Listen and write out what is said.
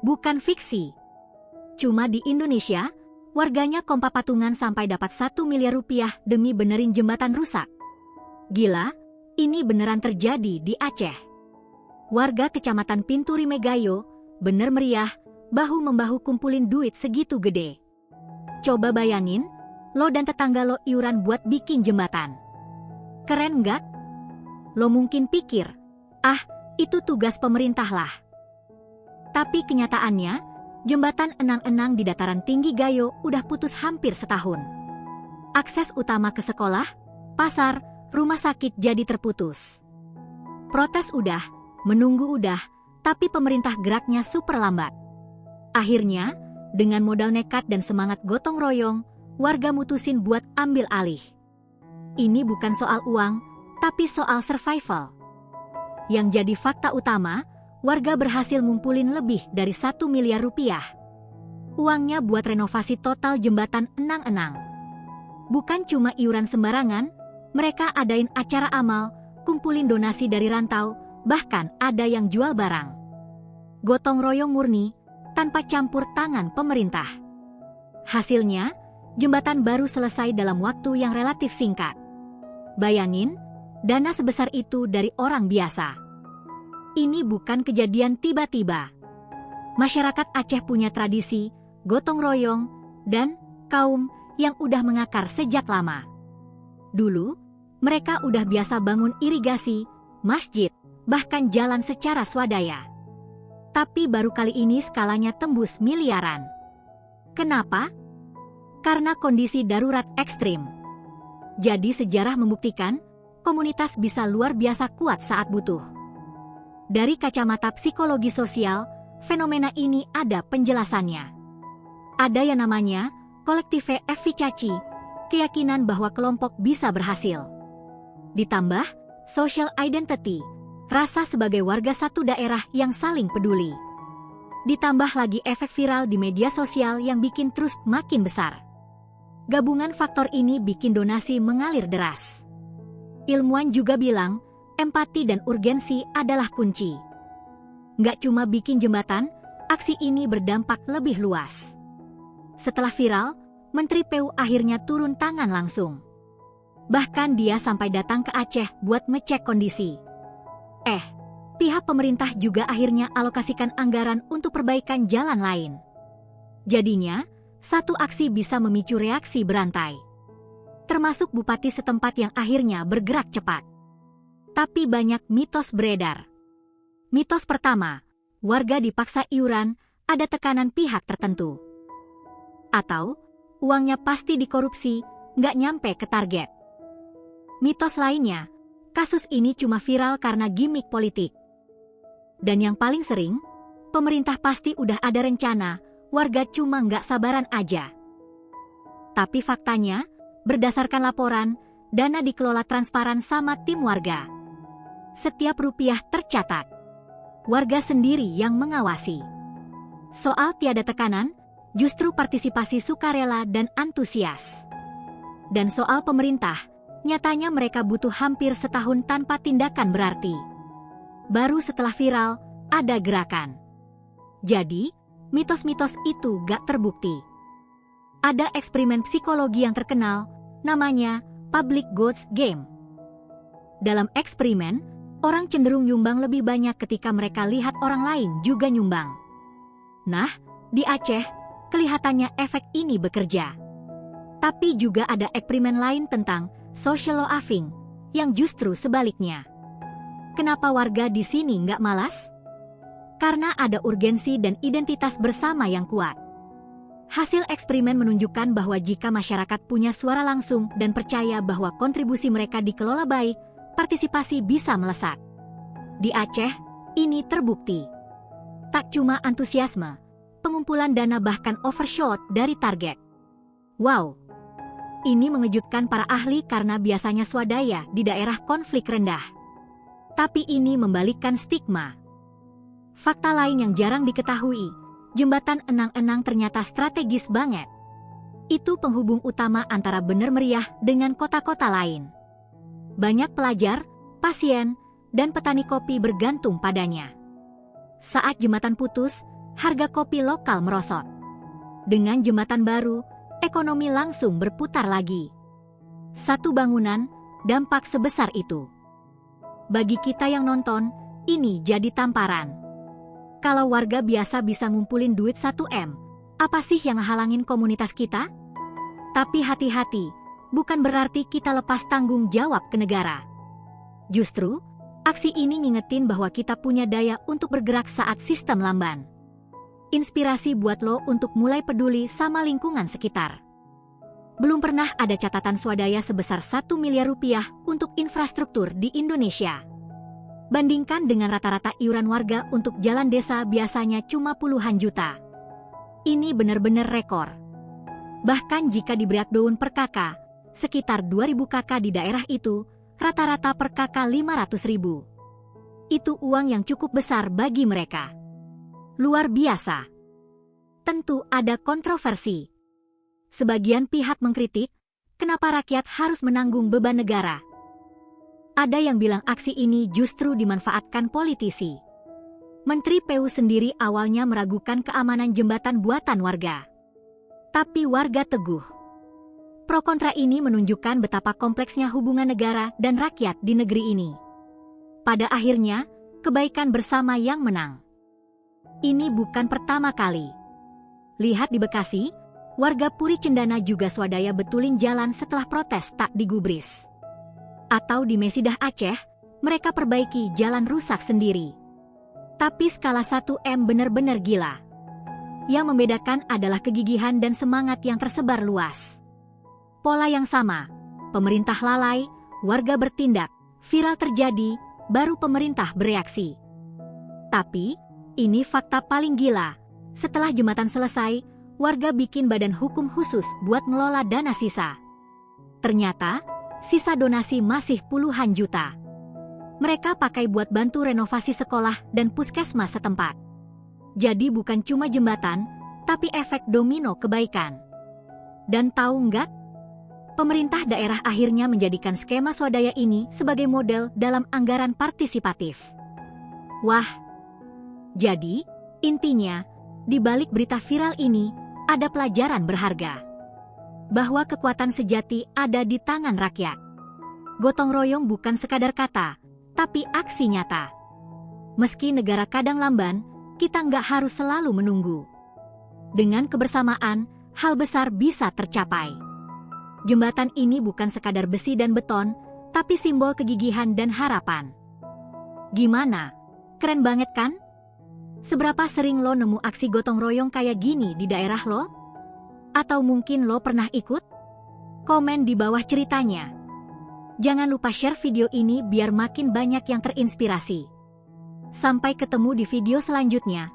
bukan fiksi. Cuma di Indonesia, warganya kompak patungan sampai dapat 1 miliar rupiah demi benerin jembatan rusak. Gila, ini beneran terjadi di Aceh. Warga Kecamatan Pinturi Megayo bener meriah, bahu-membahu kumpulin duit segitu gede. Coba bayangin, lo dan tetangga lo iuran buat bikin jembatan. Keren nggak? Lo mungkin pikir, itu tugas pemerintah lah. Tapi kenyataannya, jembatan enang-enang di dataran tinggi Gayo udah putus hampir setahun. Akses utama ke sekolah, pasar, rumah sakit jadi terputus. Protes udah, menunggu udah, tapi pemerintah geraknya super lambat. Akhirnya, dengan modal nekat dan semangat gotong royong, warga mutusin buat ambil alih. Ini bukan soal uang, tapi soal survival. Yang jadi fakta utama, warga berhasil ngumpulin lebih dari 1 miliar rupiah. Uangnya buat renovasi total jembatan enang-enang. Bukan cuma iuran sembarangan, mereka adain acara amal, kumpulin donasi dari rantau, bahkan ada yang jual barang. Gotong royong murni, tanpa campur tangan pemerintah. Hasilnya, jembatan baru selesai dalam waktu yang relatif singkat. Bayangin, dana sebesar itu dari orang biasa. Ini bukan kejadian tiba-tiba. Masyarakat Aceh punya tradisi, gotong royong, dan kaum yang udah mengakar sejak lama. Dulu, mereka udah biasa bangun irigasi, masjid, bahkan jalan secara swadaya. Tapi baru kali ini skalanya tembus miliaran. Kenapa? Karena kondisi darurat ekstrim. Jadi sejarah membuktikan, komunitas bisa luar biasa kuat saat butuh. Dari kacamata psikologi sosial, fenomena ini ada penjelasannya. Ada yang namanya kolektive efficacy, keyakinan bahwa kelompok bisa berhasil. Ditambah social identity, rasa sebagai warga satu daerah yang saling peduli. Ditambah lagi efek viral di media sosial yang bikin trust makin besar. Gabungan faktor ini bikin donasi mengalir deras. Ilmuwan juga bilang, empati dan urgensi adalah kunci. Nggak cuma bikin jembatan, aksi ini berdampak lebih luas. Setelah viral, Menteri PU akhirnya turun tangan langsung. Bahkan dia sampai datang ke Aceh buat ngecek kondisi. Pihak pemerintah juga akhirnya alokasikan anggaran untuk perbaikan jalan lain. Jadinya, satu aksi bisa memicu reaksi berantai. Termasuk bupati setempat yang akhirnya bergerak cepat. Tapi banyak mitos beredar. Mitos pertama, warga dipaksa iuran, ada tekanan pihak tertentu. Atau, uangnya pasti dikorupsi, nggak nyampe ke target. Mitos lainnya, kasus ini cuma viral karena gimmick politik. Dan yang paling sering, pemerintah pasti udah ada rencana, warga cuma nggak sabaran aja. Tapi faktanya, berdasarkan laporan, dana dikelola transparan sama tim warga. Setiap rupiah tercatat. Warga sendiri yang mengawasi. Soal tiada tekanan, justru partisipasi sukarela dan antusias. Dan soal pemerintah, nyatanya mereka butuh hampir setahun tanpa tindakan berarti. Baru setelah viral, ada gerakan. Jadi, mitos-mitos itu gak terbukti. Ada eksperimen psikologi yang terkenal, namanya Public Goods Game. Dalam eksperimen, orang cenderung nyumbang lebih banyak ketika mereka lihat orang lain juga nyumbang. Nah, di Aceh, kelihatannya efek ini bekerja. Tapi juga ada eksperimen lain tentang social loafing, yang justru sebaliknya. Kenapa warga di sini nggak malas? Karena ada urgensi dan identitas bersama yang kuat. Hasil eksperimen menunjukkan bahwa jika masyarakat punya suara langsung dan percaya bahwa kontribusi mereka dikelola baik, partisipasi bisa melesat. Di Aceh, ini terbukti. Tak cuma antusiasme, pengumpulan dana bahkan overshot dari target. Wow! Ini mengejutkan para ahli karena biasanya swadaya di daerah konflik rendah. Tapi ini membalikkan stigma. Fakta lain yang jarang diketahui, jembatan enang-enang ternyata strategis banget. Itu penghubung utama antara Bener Meriah dengan kota-kota lain. Banyak pelajar, pasien, dan petani kopi bergantung padanya. Saat jembatan putus, harga kopi lokal merosot. Dengan jembatan baru, ekonomi langsung berputar lagi. Satu bangunan, dampak sebesar itu. Bagi kita yang nonton, ini jadi tamparan. Kalau warga biasa bisa ngumpulin duit 1 M, apa sih yang halangin komunitas kita? Tapi hati-hati, bukan berarti kita lepas tanggung jawab ke negara. Justru, aksi ini ngingetin bahwa kita punya daya untuk bergerak saat sistem lamban. Inspirasi buat lo untuk mulai peduli sama lingkungan sekitar. Belum pernah ada catatan swadaya sebesar 1 miliar rupiah untuk infrastruktur di Indonesia. Bandingkan dengan rata-rata iuran warga untuk jalan desa biasanya cuma puluhan juta. Ini benar-benar rekor. Bahkan jika di breakdown per kakak, sekitar 2.000 kakak di daerah itu, rata-rata per kakak 500.000. Itu uang yang cukup besar bagi mereka. Luar biasa. Tentu ada kontroversi. Sebagian pihak mengkritik, kenapa rakyat harus menanggung beban negara? Ada yang bilang aksi ini justru dimanfaatkan politisi. Menteri PU sendiri awalnya meragukan keamanan jembatan buatan warga. Tapi warga teguh. Pro kontra ini menunjukkan betapa kompleksnya hubungan negara dan rakyat di negeri ini. Pada akhirnya, kebaikan bersama yang menang. Ini bukan pertama kali. Lihat di Bekasi, warga Puri Cendana juga swadaya betulin jalan setelah protes tak digubris. Atau di Mesidah Aceh, mereka perbaiki jalan rusak sendiri. Tapi skala 1 M benar-benar gila. Yang membedakan adalah kegigihan dan semangat yang tersebar luas. Pola yang sama, pemerintah lalai, warga bertindak, viral terjadi, baru pemerintah bereaksi. Tapi, ini fakta paling gila. Setelah jembatan selesai, warga bikin badan hukum khusus buat ngelola dana sisa. Ternyata, sisa donasi masih puluhan juta. Mereka pakai buat bantu renovasi sekolah dan puskesmas setempat. Jadi bukan cuma jembatan, tapi efek domino kebaikan. Dan tahu nggak? Pemerintah daerah akhirnya menjadikan skema swadaya ini sebagai model dalam anggaran partisipatif. Wah! Jadi, intinya, di balik berita viral ini, ada pelajaran berharga. Bahwa kekuatan sejati ada di tangan rakyat. Gotong royong bukan sekadar kata, tapi aksi nyata. Meski negara kadang lamban, kita nggak harus selalu menunggu. Dengan kebersamaan, hal besar bisa tercapai. Jembatan ini bukan sekadar besi dan beton, tapi simbol kegigihan dan harapan. Gimana? Keren banget kan? Seberapa sering lo nemu aksi gotong royong kayak gini di daerah lo? Atau mungkin lo pernah ikut? Komen di bawah ceritanya. Jangan lupa share video ini biar makin banyak yang terinspirasi. Sampai ketemu di video selanjutnya.